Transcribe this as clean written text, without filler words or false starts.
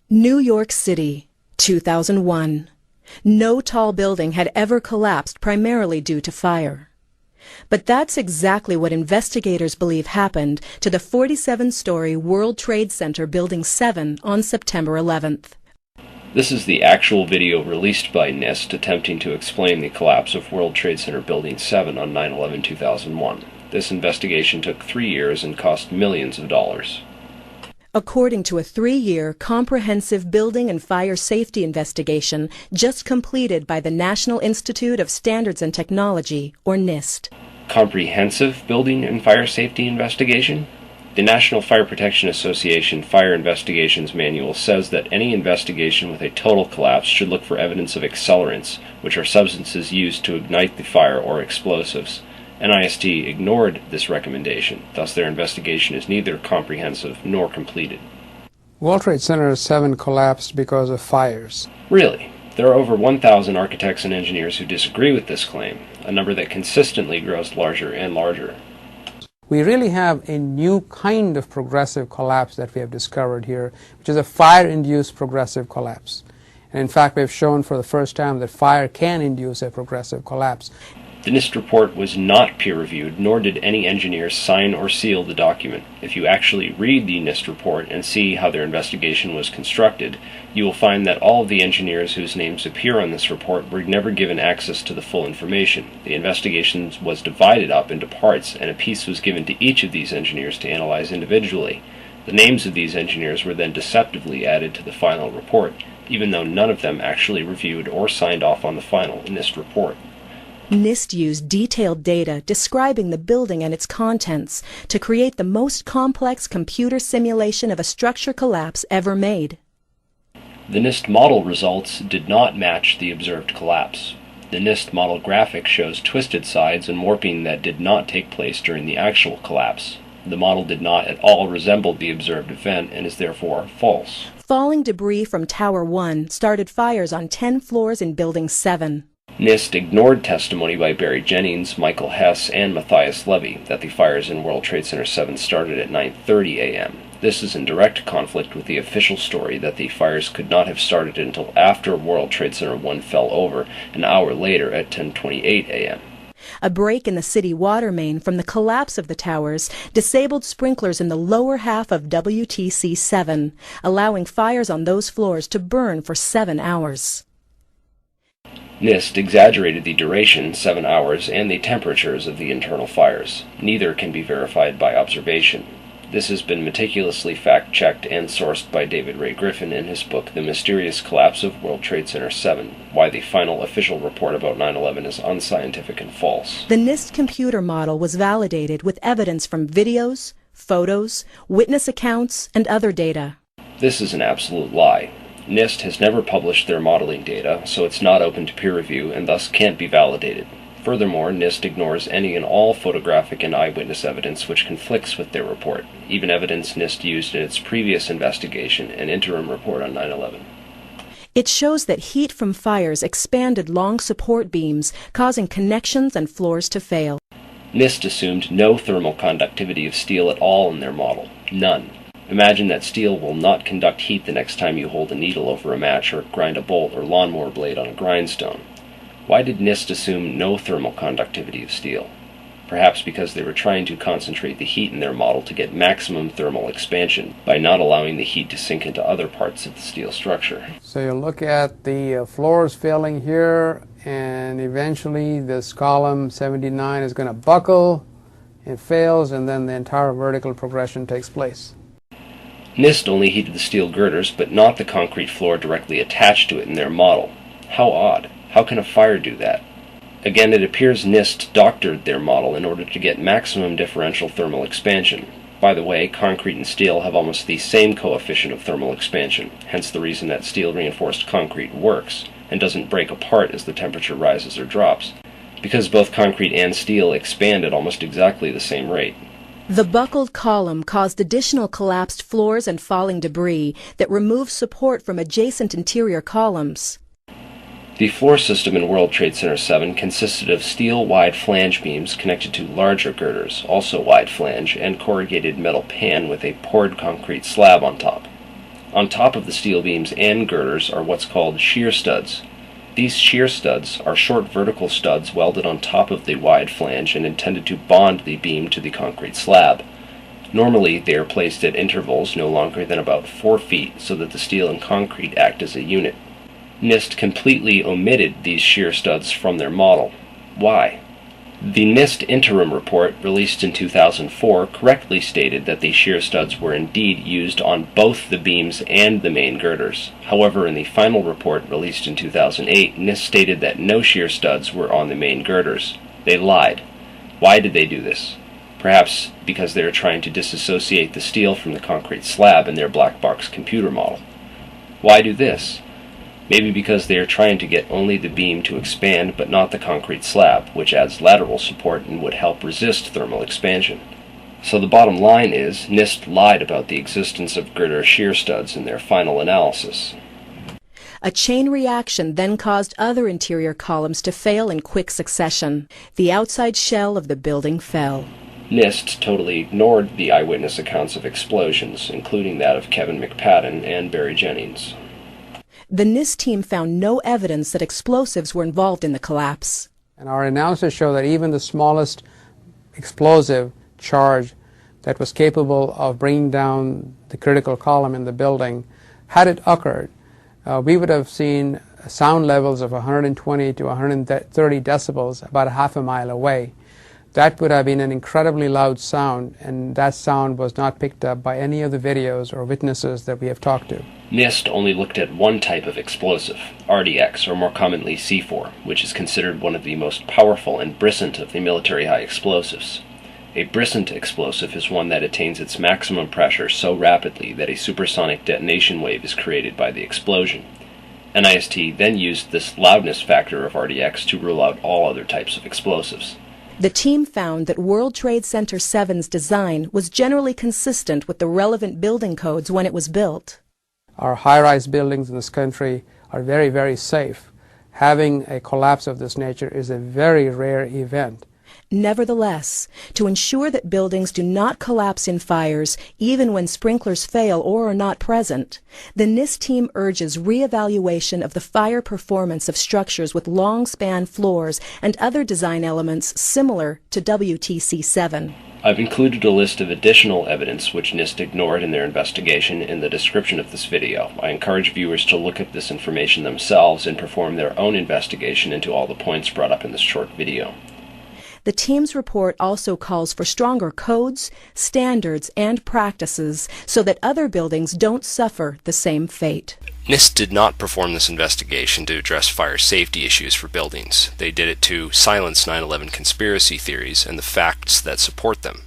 New York City, 2001. No tall building had ever collapsed primarily due to fire. But that's exactly what investigators believe happened to the 47-story World Trade Center Building 7 on September 11th. This is the actual video released by NIST attempting to explain the collapse of World Trade Center Building 7 on 9/11/2001. This investigation took 3 years and cost millions of dollars. According to a 3-year comprehensive building and fire safety investigation just completed by the National Institute of Standards and Technology, or NIST. Comprehensive building and fire safety investigation? The National Fire Protection Association Fire Investigations Manual says that any investigation with a total collapse should look for evidence of accelerants, which are substances used to ignite the fire or explosives. NIST ignored this recommendation, thus their investigation is neither comprehensive nor completed. World Trade Center 7 collapsed because of fires. Really? There are over 1,000 architects and engineers who disagree with this claim, a number that consistently grows larger and larger. We really have a new kind of progressive collapse that we have discovered here, which is a fire-induced progressive collapse. And in fact, we have shown for the first time that fire can induce a progressive collapse. The NIST report was not peer-reviewed, nor did any engineers sign or seal the document. If you actually read the NIST report and see how their investigation was constructed, you will find that all of the engineers whose names appear on this report were never given access to the full information. The investigation was divided up into parts, and a piece was given to each of these engineers to analyze individually. The names of these engineers were then deceptively added to the final report, even though none of them actually reviewed or signed off on the final NIST report. NIST used detailed data describing the building and its contents to create the most complex computer simulation of a structure collapse ever made. The NIST model results did not match the observed collapse. The NIST model graphic shows twisted sides and warping that did not take place during the actual collapse. The model did not at all resemble the observed event and is therefore false. Falling debris from Tower 1 started fires on 10 floors in Building 7. NIST ignored testimony by Barry Jennings, Michael Hess, and Matthias Levy that the fires in World Trade Center 7 started at 9:30 a.m. This is in direct conflict with the official story that the fires could not have started until after World Trade Center 1 fell over, an hour later at 10:28 a.m. A break in the city water main from the collapse of the towers disabled sprinklers in the lower half of WTC 7, allowing fires on those floors to burn for 7 hours. NIST exaggerated the duration, 7 hours, and the temperatures of the internal fires. Neither can be verified by observation. This has been meticulously fact-checked and sourced by David Ray Griffin in his book The Mysterious Collapse of World Trade Center 7, Why the Final Official Report About 9/11 is Unscientific and False. The NIST computer model was validated with evidence from videos, photos, witness accounts, and other data. This is an absolute lie. NIST has never published their modeling data, so it's not open to peer review and thus can't be validated. Furthermore, NIST ignores any and all photographic and eyewitness evidence which conflicts with their report, even evidence NIST used in its previous investigation and interim report on 9/11. It shows that heat from fires expanded long support beams, causing connections and floors to fail. NIST assumed no thermal conductivity of steel at all in their model. None. Imagine that steel will not conduct heat the next time you hold a needle over a match or grind a bolt or lawnmower blade on a grindstone. Why did NIST assume no thermal conductivity of steel? Perhaps because they were trying to concentrate the heat in their model to get maximum thermal expansion by not allowing the heat to sink into other parts of the steel structure. So you look at the floors failing here, and eventually this column 79 is going to buckle, it fails, and then the entire vertical progression takes place. NIST only heated the steel girders, but not the concrete floor directly attached to it in their model. How odd. How can a fire do that? Again, it appears NIST doctored their model in order to get maximum differential thermal expansion. By the way, concrete and steel have almost the same coefficient of thermal expansion, hence the reason that steel-reinforced concrete works and doesn't break apart as the temperature rises or drops, because both concrete and steel expand at almost exactly the same rate. The buckled column caused additional collapsed floors and falling debris that removed support from adjacent interior columns. The floor system in World Trade Center 7 consisted of steel wide flange beams connected to larger girders, also wide flange, and corrugated metal pan with a poured concrete slab on top. On top of the steel beams and girders are what's called shear studs. These shear studs are short vertical studs welded on top of the wide flange and intended to bond the beam to the concrete slab. Normally, they are placed at intervals no longer than about 4 feet so that the steel and concrete act as a unit. NIST completely omitted these shear studs from their model. Why? The NIST interim report released in 2004 correctly stated that the shear studs were indeed used on both the beams and the main girders. However, in the final report released in 2008, NIST stated that no shear studs were on the main girders. They lied. Why did they do this? Perhaps because they are trying to disassociate the steel from the concrete slab in their black box computer model. Why do this? Maybe because they are trying to get only the beam to expand but not the concrete slab, which adds lateral support and would help resist thermal expansion. So the bottom line is, NIST lied about the existence of girder shear studs in their final analysis. A chain reaction then caused other interior columns to fail in quick succession. The outside shell of the building fell. NIST totally ignored the eyewitness accounts of explosions, including that of Kevin McPadden and Barry Jennings. The NIST team found no evidence that explosives were involved in the collapse. And our analysis showed that even the smallest explosive charge that was capable of bringing down the critical column in the building, had it occurred, we would have seen sound levels of 120 to 130 decibels about a half a mile away. That would have been an incredibly loud sound, and that sound was not picked up by any of the videos or witnesses that we have talked to. NIST only looked at one type of explosive, RDX, or more commonly C4, which is considered one of the most powerful and brisant of the military high explosives. A brisant explosive is one that attains its maximum pressure so rapidly that a supersonic detonation wave is created by the explosion. NIST then used this loudness factor of RDX to rule out all other types of explosives. The team found that World Trade Center 7's design was generally consistent with the relevant building codes when it was built. Our high-rise buildings in this country are very, very safe. Having a collapse of this nature is a very rare event. Nevertheless, to ensure that buildings do not collapse in fires, even when sprinklers fail or are not present, the NIST team urges re-evaluation of the fire performance of structures with long-span floors and other design elements similar to WTC 7. I've included a list of additional evidence which NIST ignored in their investigation in the description of this video. I encourage viewers to look at this information themselves and perform their own investigation into all the points brought up in this short video. The team's report also calls for stronger codes, standards, and practices so that other buildings don't suffer the same fate. NIST did not perform this investigation to address fire safety issues for buildings. They did it to silence 9/11 conspiracy theories and the facts that support them.